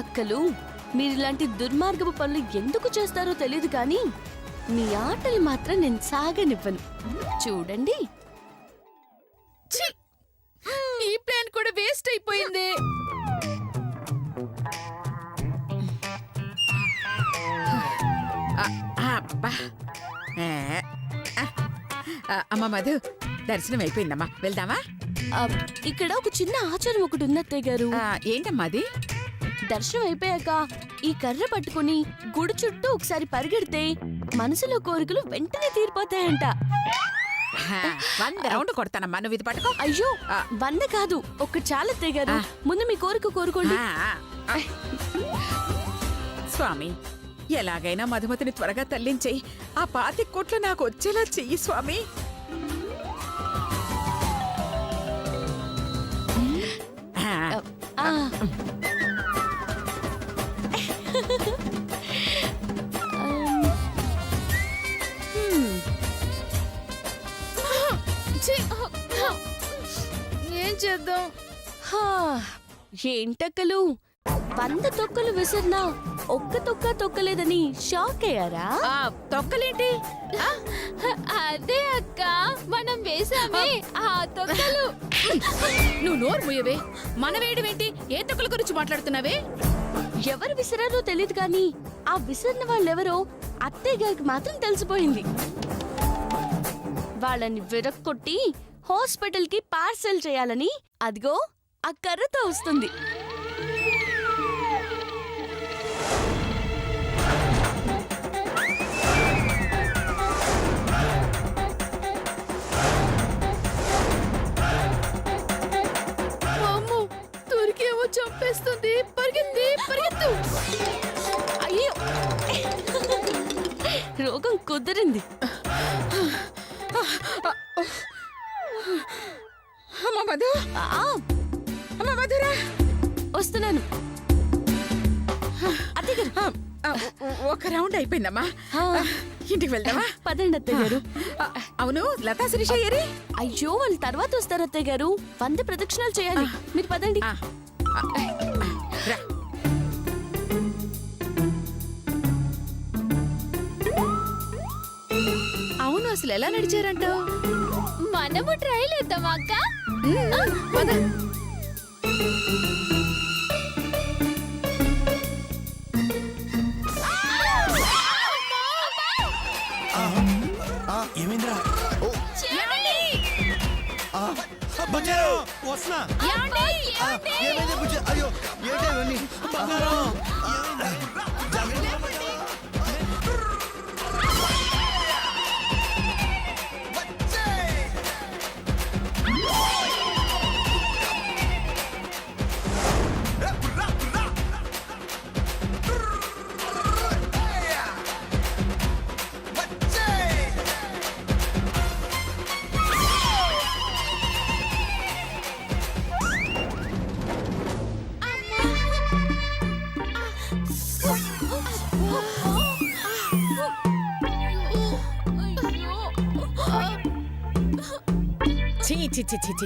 అక్కలు మీరిలాంటి దుర్మార్గపు పనులు ఎందుకు చేస్తారో తెలియదు కానీ మీ ఆటలు మాత్రం నేను సాగనివ్వను. చూడండి. ఈ ప్లాన్ కూడా వేస్ట్ అయిపోయింది. అమ్మ మధు, దర్శనం అయిపోయిందమ్మా, వెళ్దామా? ఇక్కడ ఒక చిన్న ఆచారం ఒకటి ఉంది అత్తయ్య గారు. ఏంటమ్మా అది? దర్శనం అయిపోయాక ఈ కర్ర పట్టుకుని గుడి చుట్టూ ఒకసారి పరిగెడితే మనసులో కోరికలు వెంటనే తీరిపోతాయంట. 100 రౌండ్ కొడతానమ్మా, నువ్వు ఇది పట్టుకో. అయ్యో 100 కాదు, ఒక్క చాలా అత్తయ్య గారు. ముందు మీ కోరిక కోరుకోండి. స్వామి, ఎలాగైనా మధుమతిని త్వరగా తల్లించేయి. ఆ 25 కోట్లు నాకు వచ్చేలా చెయ్యి స్వామి. ఏం చేద్దాం? ఏంటక్కలు 100 తొక్కలు విసిరినా ఒక్క తొక్క తొక్కలేదని షాక్ అయ్యారా? తొక్కలేంటి? అదే అక్క, మనం వేసామే ఆ తొక్కలు. నువ్వు నోరు ముయ్యవే. మన వేయడమేంటి? ఏ తొక్కల గురించి మాట్లాడుతున్నావే? ఎవరు విసిరారో తెలియదు కానీ ఆ విసిరిన వాళ్ళెవరో అత్తయ్య గారికి మాత్రం తెలిసిపోయింది. వాళ్ళని విరక్కొట్టి హాస్పిటల్ కి పార్సల్ చేయాలని అదిగో ఆ కర్రతో వస్తుంది. తురికేమో చంపేస్తుంది. పరిగెత్తి పరిగెత్తు. అయ్యో, రోగం కుదిరింది. అమ్మ మధు, అమ్మ మధురా, వస్తున్నాను. అత్తయ్య గారు, ఒక రౌండ్ అయిపోయిందమ్మా, ఇంటికి వెళ్దామా? పదండి అత్తయ్య గారు. అవును, లతా శిరీష ఏరి? అయ్యో, వాళ్ళు తర్వాత వస్తారు అత్తయ్య గారు. 100 ప్రదక్షిణాలు చేయాలి. మీరు పదండి. అవును, అసలు ఎలా నడిచారంటావు? మనము ట్రైల్ చేద్దామా అక్క? ఏమైందిరా? వస్తున్నా. ఏమైంది బుజ్జి? అయ్యో, ఏంటి ఇవన్నీ? బంగారం.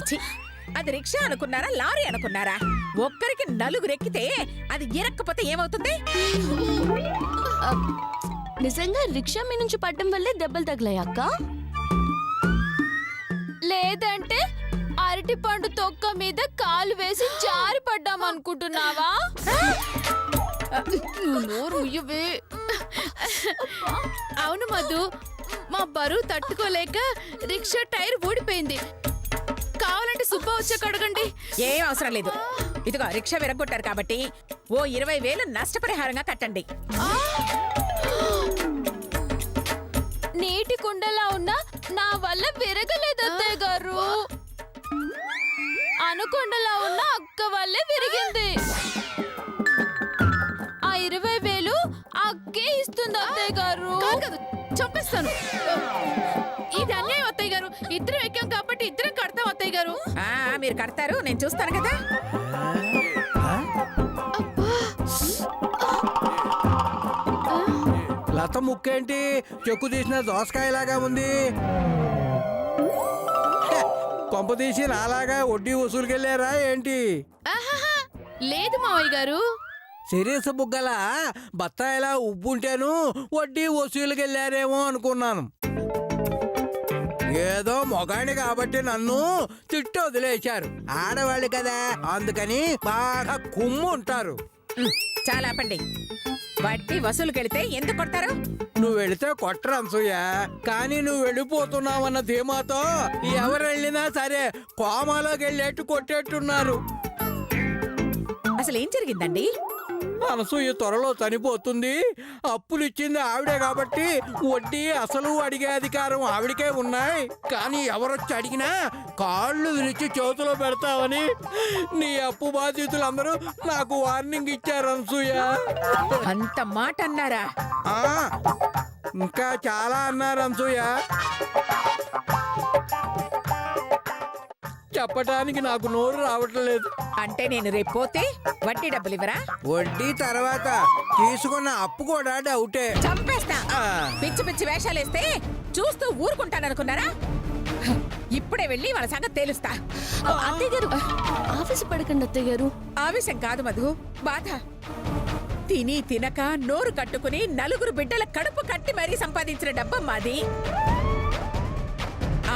చి అది రిక్షా అనుకున్నారా, లారీ అనుకున్నారా? ఒక్కరికి 4 ఎక్కితే అది ఇరక్కపోతే ఏమవుతుంది? నిజంగా రిక్షా మీ నుంచి పడ్డం వల్లే దెబ్బలు తగిలాయి అక్క? లేదంటే అరటి పండు తొక్క మీద కాలు వేసి జారి పడ్డామనుకుంటున్నావా? నువ్వు నోరు ముయ్యవే. అవును మధు, మా బరువు తట్టుకోలేక రిక్షా టైర్ ఊడిపోయింది. కావాలంటే సుబ్బా వచ్చాక అడగండి. ఏం అవసరం లేదు. ఇదిగో రిక్షా విరగొట్టారు కాబట్టి ఓ 20,000 నష్టపరిహారంగా కట్టండి. నీటి కుండలా ఉన్నా నా వల్ల విరగలేదు అత్తయ్య గారు. అనుకొండలా ఉన్న అక్క వల్లే విరిగింది. ఆ 20,000 అక్కే ఇస్తుంది అత్తయ్య గారు. చంపేస్తాను. ఇది అన్యాయం అత్తయ్య గారు. ఇద్దరం ఎక్కాం కాబట్టి ఇద్దరం కడతాం అత్తయ్య గారు. మీరు కడతారు, నేను చూస్తాను కదా. లత ముక్కేంటి చెక్కు తీసిన దోసకాయలాగా ఉంది? కొంప తీసి నాలాగా వడ్డీ వసూలుకెళ్ళారా ఏంటి? లేదు మావయ్య గారు, సిరీస్ బుగ్గల బత్తాయిలా ఉబ్బుంటేను వడ్డీ వసూలుకెళ్ళారేమో అనుకున్నాను. ఏదో మొగాడి కాబట్టి నన్ను తిట్టి వదిలేశారు. ఆడవాళ్ళు కదా, అందుకని బాగా కుమ్ము ఉంటారు. చాలా ఆపండి. వడ్డీ వసూలుకెళ్తే ఎందుకు కొడతారు? నువ్వు వెళితే కొట్టరు అనసూయ, కానీ నువ్వు వెళ్ళిపోతున్నావన్న ధీమాతో ఎవరు వెళ్ళినా సరే కోమాలోకి వెళ్ళేట్టు కొట్టేట్టున్నారు. అసలు ఏం జరిగిందండి? అనసూయ త్వరలో చనిపోతుంది. అప్పులు ఇచ్చింది ఆవిడే కాబట్టి వడ్డీ అసలు అడిగే అధికారం ఆవిడకే ఉన్నాయి. కానీ ఎవరొచ్చి అడిగినా కాళ్ళు విరిచి చేతిలో పెడతావని నీ అప్పు బాధితులందరూ నాకు వార్నింగ్ ఇచ్చారు అనసూయ. అంత మాట అన్నారా? ఆ, ఇంకా చాలా అన్నారు అనసూయ. చెప్పటానికి నాకు నోరు రావట్లేదు. అంటే నేను రేపు పోతే వడ్డీ డబ్బులు ఇవ్వరా? వడ్డీ తర్వాత తీసుకున్న అప్పు కూడా డౌటే. చంపేస్తా. ఆ. పిచ్చి పిచ్చి వేషాలేస్తే చూస్తూ ఊరుకుంటాననుకున్నారా? ఇప్పుడే వెళ్ళి వాళ్ళ సంగతి తేలుస్తా. అత్తయ్య గారు ఆఫీసు పడకండి అత్తయ్య గారు. ఆవేశం కాదు మధు, బాధ. తిని తినక నోరు కట్టుకుని నలుగురు బిడ్డల కడుపు కట్టి మరీ సంపాదించిన డబ్బా మాది.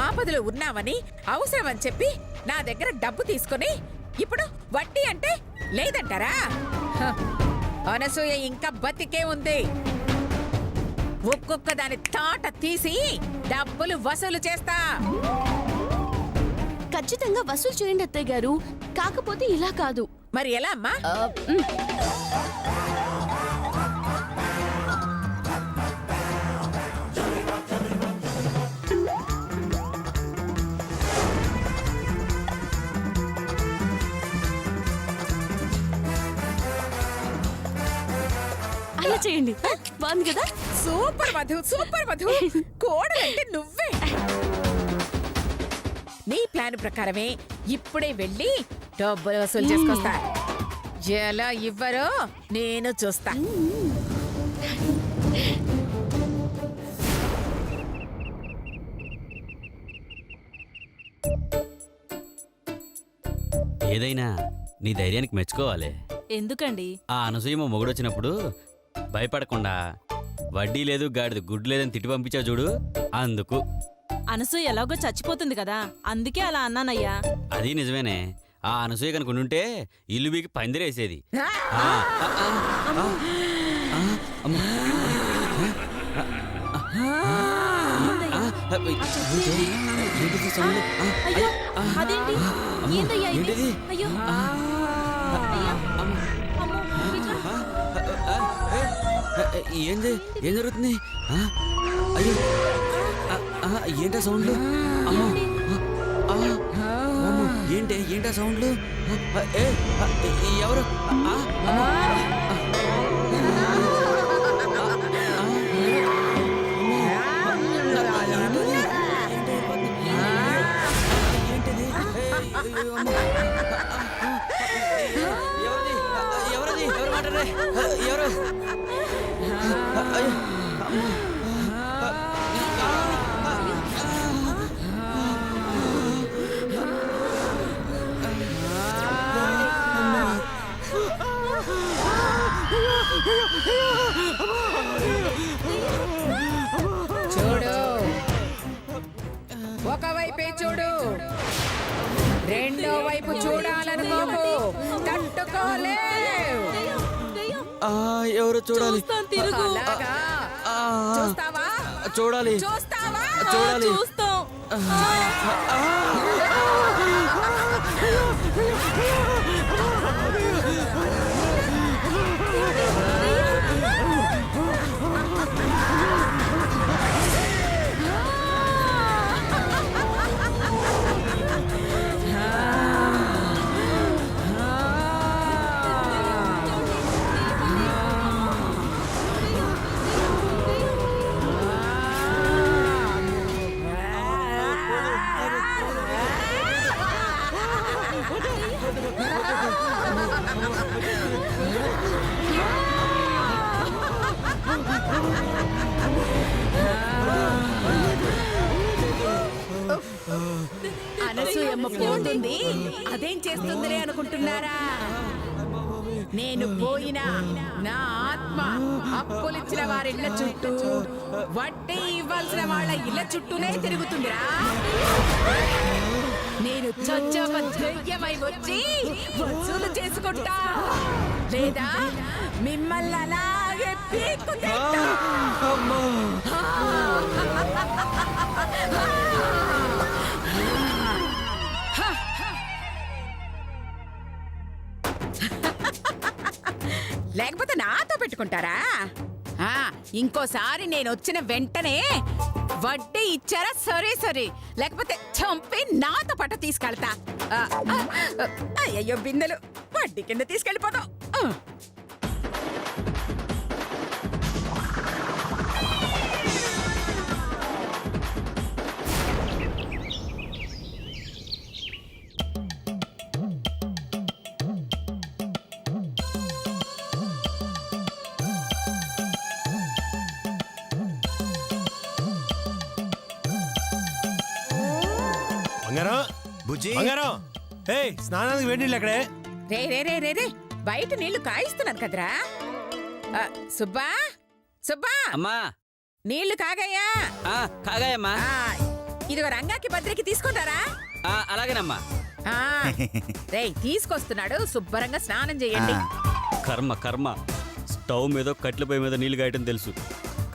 ఆపదలో ఉన్నామని అవసరమని చెప్పి నా దగ్గర డబ్బు తీసుకుని ఇప్పుడు వడ్డీ అంటే లేదంటారా? హ, అనసూయ ఇంకా బతికే ఉంది. ఒక్కొక్క దాని తాట తీసి డబ్బులు వసూలు చేస్తా. ఖచ్చితంగా వసూలు చేయండి అత్తయ్య గారు. కాకపోతే ఇలా కాదు. మరి ఎలా అమ్మా? అలా చేయండి. బాగుంది కదా? Super Madhu, super Madhu. కోడలంటే నువ్వే. నీ ప్లాన్ ప్రకారమే ఇప్పుడే వెళ్ళి డబ్బులు వసూలు చేసుకొస్తా. ఎలా ఇవ్వరో నేను చూస్తా. ఏదైనా నీ ధైర్యానికి మెచ్చుకోవాలి. ఎందుకండి? ఆ అనసూయమ మొగుడొచ్చినప్పుడు భయపడకుండా వడ్డీ లేదు గాడిద గుడ్డు లేదని తిట్టి పంపించావు చూడు, అందుకు. అనసూయ ఎలాగో చచ్చిపోతుంది కదా, అందుకే అలా అన్నానయ్యా. అది నిజమేనే. ఆ అనసూయ కనుక ఉంటే ఇల్లు బీకి పందిరేసేది. ఆ! అయ్యో, అదేంటి? ఏందయ్యా ఇది? అయ్యో, అయ్యా, అమ్మో, ఇట్లా. ఏంది? ఏం జరుగుతుంది? అయ్యో, ఏంటా సౌండ్లు? అమ్మో, ఏంటా సౌండ్లు? ఎవరు? ఎవరది? ఎవరు మాట్లాడే? ఎవరు? చూడు, ఒకవైపే చూడు, రెండో వైపు చూడాలనుకోకు. తట్టుకోలేవు. ఎవరు చూడాలి? తిరుగు. అలాగా? చూస్తావా? చూడాలి. చూస్తావా? చూడాలి. చూస్తాం. అనసూయమ్మ పోతుంది, అదేం చేస్తుందిలే అనుకుంటున్నారా? నేను పోయినా నా ఆత్మ అప్పులిచ్చిన వారిళ్ళ చుట్టూ వడ్డీ ఇవ్వాల్సిన వాళ్ళ ఇళ్ళ చుట్టూనే తిరుగుతుందిరా. నేను చొచ్చవ ధైర్యమై వచ్చి వసూలు చేసుకుంటా, లేదా మిమ్మల్ని అలాగే పీక్కు తింటా. లేకపోతే నాతో పెట్టుకుంటారా? ఇంకోసారి నేను వచ్చిన వెంటనే వడ్డీ ఇచ్చారా సరే సరే, లేకపోతే చంపి నాతో పాటు తీసుకెళ్తా. అయ్యయ్యో బిందెలు వడ్డీ కింద తీసుకెళ్ళిపోతాం. బంగారం బుజ్జి బంగారం, ఏయ్ స్నానానికి వేడి నీళ్ళు ఎక్కడే? రే రే రే రే రే బయట నీళ్లు కాయిస్తున్నాను కదరా. సుబ్బా సుబ్బా, అమ్మా నీళ్లు కాగయ్యా. కాగాయమ్మా. ఇదిగో రంగాకి భద్రకి తీసుకుంటారా? అలాగేనమ్మా. రేయ్ తీసుకొస్తున్నాడు, శుభ్రంగా స్నానం చేయండి. కర్మ కర్మ, స్టవ్ మీద కట్ల పొయ్యి మీద నీళ్లు కాయటం తెలుసు,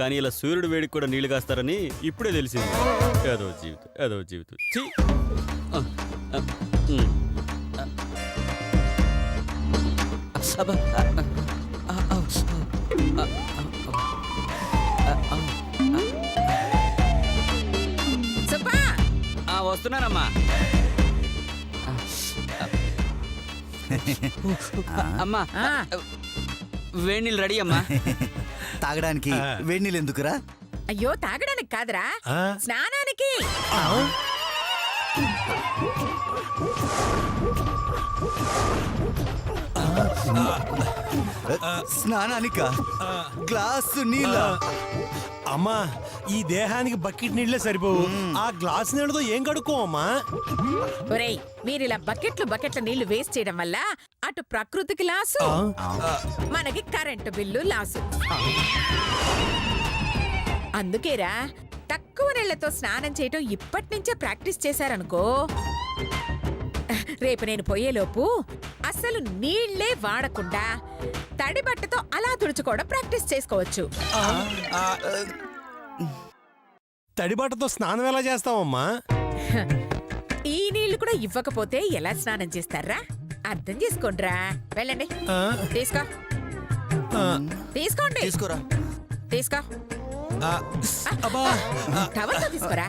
కానీ ఇలా సూర్యుడు వేడికి కూడా నీళ్లు కాస్తారని ఇప్పుడే తెలిసింది. ఏదో జీవితం, ఏదో జీవితం. ఛీ! అబ్బా! సుబ్బా వస్తున్నానమ్మా. అమ్మా వేడి నీళ్ళు రెడీ అమ్మా. తాగడానికి వేడి నీళ్ళు ఎందుకురా? అయ్యో తాగడానికి కాదురా, స్నానానికి. స్నానానిక గ్లాసు నీళ్ళ? అమ్మా ఈ దేహానికి బకెట్ నీళ్ళే సరిపోవు, ఆ గ్లాస్ నీళ్ళతో ఏం కడుక్కోవమ్మా? ఒరేయ్ మీరిలా బకెట్ల నీళ్లు వేస్ట్ చేయడం వల్ల అటు ప్రకృతికి లాసు, మనకి కరెంటు బిల్లు లాసు. అందుకేరా తక్కువ నీళ్లతో స్నానం చేయటం ఇప్పటి నుంచే ప్రాక్టీస్ చేశారనుకో, రేపు నేను పోయేలోపు అసలు నీళ్లే వాడకుండా తడి బట్టతో అలా తుడుచుకోవడం ప్రాక్టీస్ చేసుకోవచ్చు. తడిబట్టతో స్నానం ఎలా చేస్తావమ్మా? ఈ నీళ్లు కూడా ఇవ్వకపోతే ఎలా స్నానం చేస్తారా? అర్థం చేసుకోండిరా. వెళ్ళండి, తీసుకో తీసుకోండి, తీసుకోరా. తీసుకో, టవల్తో తీసుకోరా.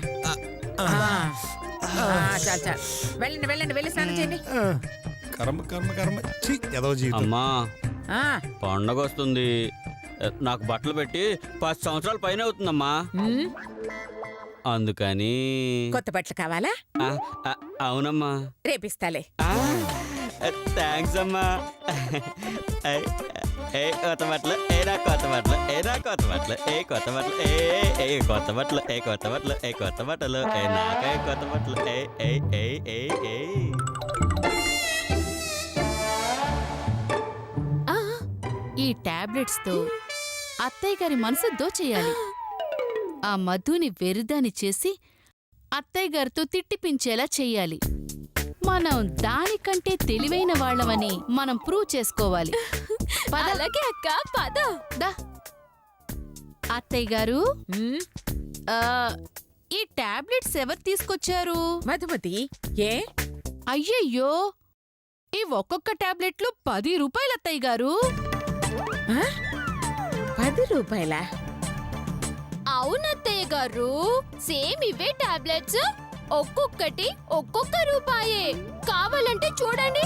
చాలు చాలు, వెళ్ళండి వెళ్ళండి, వెళ్ళి స్నానం చేయండి. కర్మ కర్మ కర్మ, ఛీ, ఏదో జీవితం. అమ్మా పండగ వస్తుంది, నాకు బట్టలు పెట్టి 10 సంవత్సరాల పైన అవుతుందమ్మా. అందుకని కొత్త బట్టలు కావాలా? అవునమ్మా. రేపిస్తాలే. థ్యాంక్స్ అమ్మా. ఏ కొత్త బట్టలు, ఏ నా కొత్త బట్టలు, ఏ నా కొత్త బట్టలు, ఏ కొత్త బట్టలు, ఏ కొత్త బట్టలు, ఏ కొత్త బట్టలు, ఏ కొత్త బట్టలు, ఏ నాకే కొత్త బట్టలు, ఏ. ఈ టాబ్లెట్స్ తో అత్తయ్య గారి మనసు దోచేయాలి. ఆ మధుని వెరుదాని చేసి అత్తయ్య గారితో తిట్టిపించేలా చెయ్యాలి. మనం దానికంటే తెలివైన వాళ్ళమని మనం ప్రూవ్ చేసుకోవాలి. అలాగే అక్క, పద. దా. అత్తయ్య గారు, ఆ, ఈ టాబ్లెట్స్ ఎవరు తీసుకొచ్చారు? మధుమతి, ఏ అయ్యయ్యో, ఈ ఒక్కొక్క టాబ్లెట్లు 10 రూపాయలు అత్తయ్య గారు. 10 రూపాయలా? అవునత్తయ్య గారు, సేమ్ ఇవే టాబ్లెట్స్, ఒక్కొక్కటి ఒక్కొక్క రూపాయే. కావాలంటే చూడండి.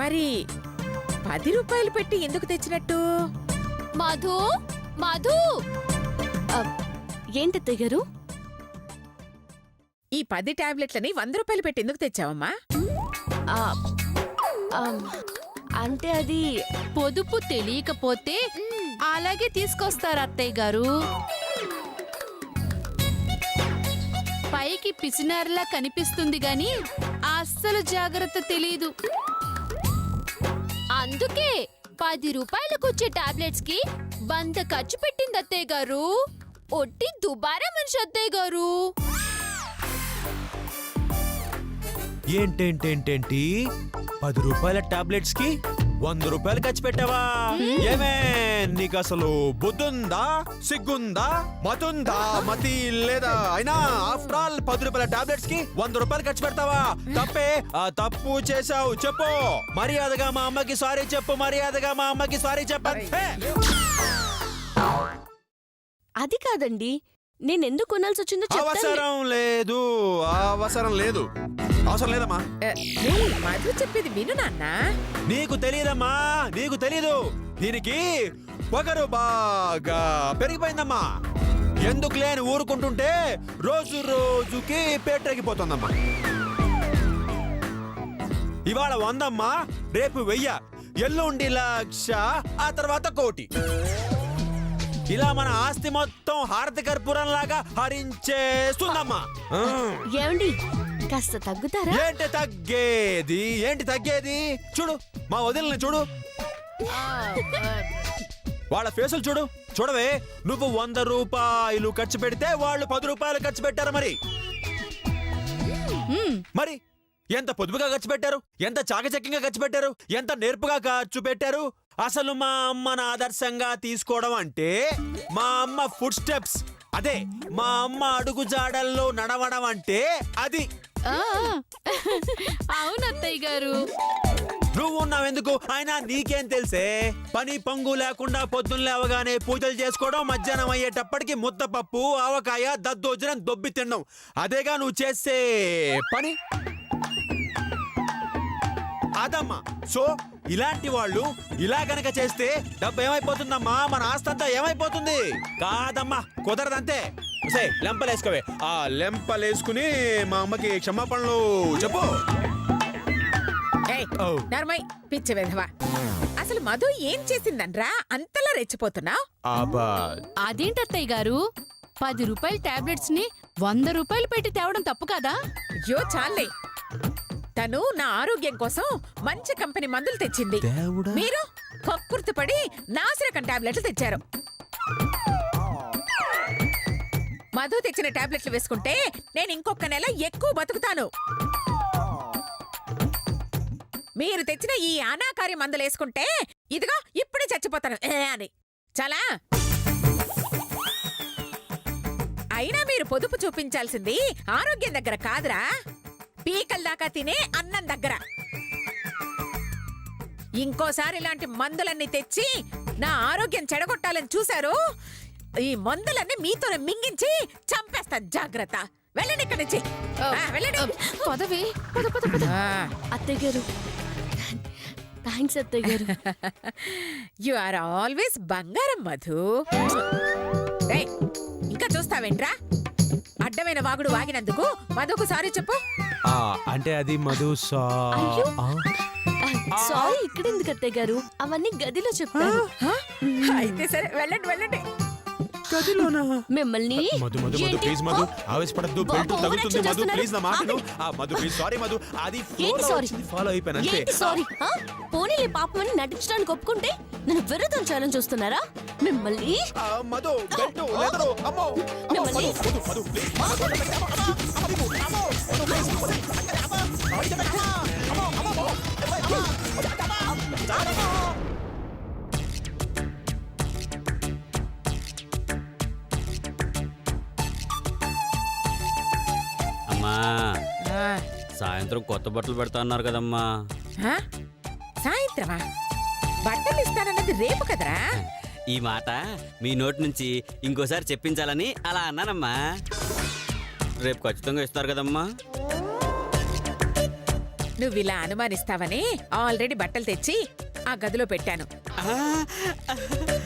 మరి 10 రూపాయలు పెట్టి ఎందుకు తెచ్చినట్టు? మధు మధు, ఏంటత్తయ్య గారు? ఈ 10 టాబ్లెట్లని 100 రూపాయలు పెట్టి ఎందుకు తెచ్చావమ్మా? అంటే అది పొదుపు తెలియకపోతే అలాగే తీసుకొస్తారు అత్తయ్య గారు. పైకి పిసినారులా కనిపిస్తుంది గాని ఆ అస్సలు జాగ్రత్త తెలీదు. అందుకే 10 రూపాయలకు వచ్చే టాబ్లెట్స్ కి 100 ఖర్చు పెట్టింది అత్తయ్య గారు. ఒట్టి దుబారా మనిషి అత్తయ్య గారు. ఏంటేంటేంటేంటి 10 రూపాయల టాబ్లెట్స్ కి 100 రూపాయలు ఖర్చు పెట్టావా? ఏమే నీకు అసలు బుద్ధుందా, సిగ్గుందా, మతుందా, మతి లేదా? అయినా ఆఫ్టర్ ఆల్ 10 రూపాయల టాబ్లెట్స్ కి 100 రూపాయలు ఖర్చు పెడతావా? తప్పే. తప్పు చేసావు, చెప్పు. మర్యాదగా మా అమ్మకి సారీ చెప్పు. మర్యాదగా మా అమ్మకి సారీ చెప్పండి. అది కాదండి, నేనెందుకు కొనాల్సి వచ్చిందో చెప్తాను. అవసరం లేదు, అవసరం లేదు, అవసరం లేదమ్మా. మధు చెప్పేది విను నాన్న. నీకు తెలియదమ్మా, నీకు తెలీదు. దీనికి పొగరు బాగా పెరిగిపోయిందమ్మా. ఎందుకు లేని ఊరుకుంటుంటే రోజు రోజుకి పేటరెగిపోతుందమ్మా. ఇవాళ 100 అమ్మా, రేపు 1000, ఎల్లుండి 1,00,000, ఆ తర్వాత 1,00,000. ఇలా మన ఆస్తి మొత్తం హారతి కర్పూరం లాగా హరించేస్తుందమ్మా. ఏమండి, కాస్త తగ్గుతారా? ఏంటి తగ్గేది, ఏంటి తగ్గేది? చూడు మా వదిలిని చూడు, వాళ్ళ ఫేసులు చూడు. చూడవే, నువ్వు 100 రూపాయలు ఖర్చు పెడితే వాళ్ళు 10 రూపాయలు ఖర్చు పెట్టారు. మరి ఎంత పొదుపుగా ఖర్చు పెట్టారు, ఎంత చాకచక్యంగా ఖర్చు పెట్టారు, ఎంత నేర్పుగా ఖర్చు పెట్టారు. అసలు మా అమ్మను ఆదర్శంగా తీసుకోవడం అంటే మా అమ్మ ఫుడ్ స్టెప్స్, అదే మా అమ్మ అడుగు జాడల్లో నడవడం అంటే అది. అవును అత్తయ్య గారు. నువ్వు ఉన్నావెందుకు? ఆయన నీకేం తెలుసే? పని పంగు లేకుండా పొద్దున్న లేవగానే పూజలు చేసుకోవడం, మధ్యాహ్నం అయ్యేటప్పటికి ముద్దపప్పు, ఆవకాయ, దద్దోజనం దొబ్బి తినడం, అదేగా నువ్వు చేసే పని. అదమ్మా. సో ఇలాంటి వాళ్ళు ఇలా గనక చేస్తే డబ్బు ఏమైపోతుందమ్మా? మన ఆస్తంతా ఏమైపోతుంది? కాదమ్మా, కుదరదంతే. లెంపలేసుకోవే. ఆ లెంపలేసుకుని మా అమ్మకి క్షమాపణలు చెప్పు. నర్మయ్, పిచ్చి వెధవా. అసలు మధు ఏం చేసిందన్రా అంతలా రెచ్చిపోతున్నావు? అదేంటి అత్తయ్య గారు, 10 రూపాయల టాబ్లెట్స్ ని 100 రూపాయలు పెట్టి తేవడం తప్పు కదా? అయ్యో చాలే. తను నా ఆరోగ్యం కోసం మంచి కంపెనీ మందులు తెచ్చింది. మీరు కక్కుర్తి పడి నాసిరకం టాబ్లెట్లు తెచ్చారు. మధు తెచ్చిన టాబ్లెట్లు వేసుకుంటే నేను ఇంకొక నెల ఎక్కువ బతుకుతాను. మీరు తెచ్చిన ఈ అనాకారి మందులు వేసుకుంటే ఇదిగో ఇప్పుడే చచ్చిపోతాను అని. చాలా అయినా మీరు పొదుపు చూపించాల్సింది ఆరోగ్యం దగ్గర కాదురా, పీకల దాకా తినే అన్నం దగ్గర. ఇంకోసారి ఇలాంటి మందులన్నీ తెచ్చి నా ఆరోగ్యం చెడగొట్టాలని చూశారు, ఈ మందులన్నీ మీతోనే మింగించి చంపేస్తాను. జాగ్రత్త. వెళ్ళండి ఇక్కడి నుంచి. వెళ్ళండి. పదవి పద పద పద. అత్తయ్య గారు, థ్యాంక్స్ అత్తయ్య గారు. యు ఆర్ ఆల్వేస్ బంగారం మధు. ఏయ్, ఇంకా చూస్తావేంట్రా? అడ్డమైన వాగుడు వాగినందుకు మధుకు సారీ చెప్పు. అంటే అది మధు అయ్యో, సారీ ఇక్కడ ఎందుకు అత్తయ్య గారు? అవన్నీ గదిలో చెప్తాను. అయితే సరే, వెళ్ళండి వెళ్ళండి. మిమ్మల్ని మధు మధు మధు ఏంటి? ప్లీజ్ మధు, ఆవేశపడద్దు. బెల్ట్ ఓవర్ తగులుతుంది యాక్షన్ మధు, చేస్తున్నారు. ప్లీజ్ నా మాట విను. మధు ప్లీజ్, సారీ మధు, అది ఏంటి సారీ? ఫాలో అయిపోయాను అంతే. ఏంటి సారీ? పోనీలే పాపం అని నటించడానికి ఒప్పుకుంటే నన్ను వెర్రతం చేయాలని చూస్తున్నారా? మిమ్మల్ని మధు బెల్ట్ లెదరు. అమ్మో మిమ్మల్ని మధు ప్లీజ్. అమ్మా, ఆ, సాయంత్రం కొత్త బట్టలు పెడతా అన్నారు కదమ్మా. ఆ? సాయంత్రమా? బట్టలు ఇస్తానన్నది రేపు కదరా? ఈ మాట మీ నోటి నుంచి ఇంకోసారి చెప్పించాలని అలా అన్నానమ్మా. రేపు ఖచ్చితంగా ఇస్తారు కదమ్మా. నువ్వు ఇలా అనుమానిస్తావని ఆల్రెడీ బట్టలు తెచ్చి ఆ గదిలో పెట్టాను.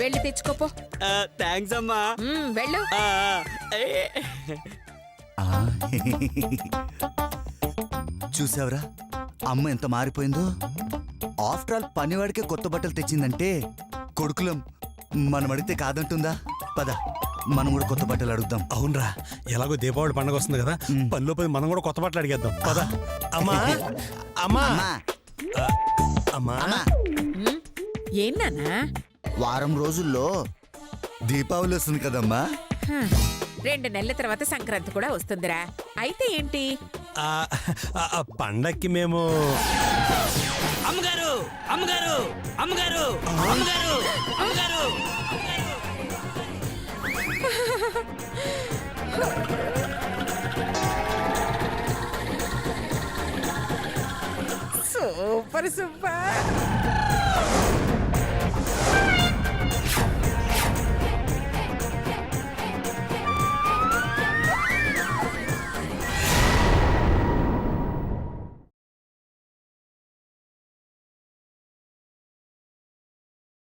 వెళ్ళి తెచ్చుకోపో. థ్యాంక్స్ అమ్మా. వెళ్ళు. చూసావురా అమ్మ ఎంత మారిపోయిందో. ఆఫ్టర్ ఆల్ పనివాడికే కొత్త బట్టలు తెచ్చిందంటే కొడుకులం మనం అడిగితే కాదంటుందా? పద మనం కూడా కొత్త బట్టలు అడుగుదాం. అవునరా, ఎలాగో దీపావళి పండుగ వస్తుంది కదా, పనిలో పని మనం కూడా కొత్త బట్టలు అడిగేద్దాం పద. అమ్మా అమ్మా అమ్మా, అమ్మా అమ్మా, ఏనానా? వారం రోజుల్లో దీపావళి వస్తుంది కదమ్మా. 2 నెలల తర్వాత సంక్రాంతి కూడా వస్తుందిరా. అయితే ఏంటి? పండక్కి మేము అమ్మగారు అమ్మగారు అమ్మగారు అమ్మగారు అమ్మగారు సూపర్ సూపర్.